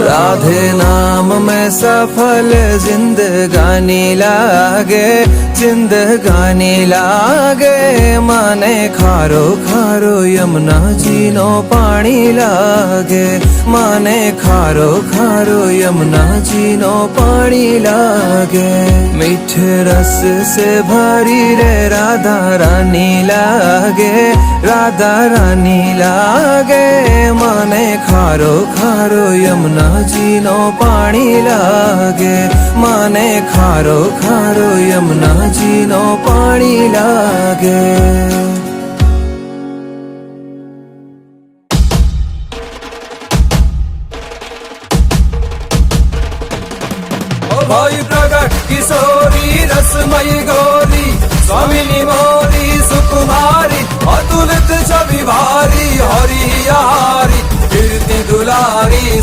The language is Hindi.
राधे नाम में सफल जिंदगानी लागे, जिंदगानी लागे। माने खारो खारो यमुना जी नो पानी लागे, माने खारो खारो यमुना जी नो पानी लागे। मीठे रस से भरी रे राधा रानी लागे, राधा रानी लागे। माने खारो खारो यमुना जी नो पानी लागे, माने खारो खारो यमुना जी नो पानी लागे। भाई प्रगट किशोरी रसमयी गौरी, स्वामिनी मोरी सुकुमारी, अतुलित छवि भारी हरि हारी, कीर्ति दुलारी।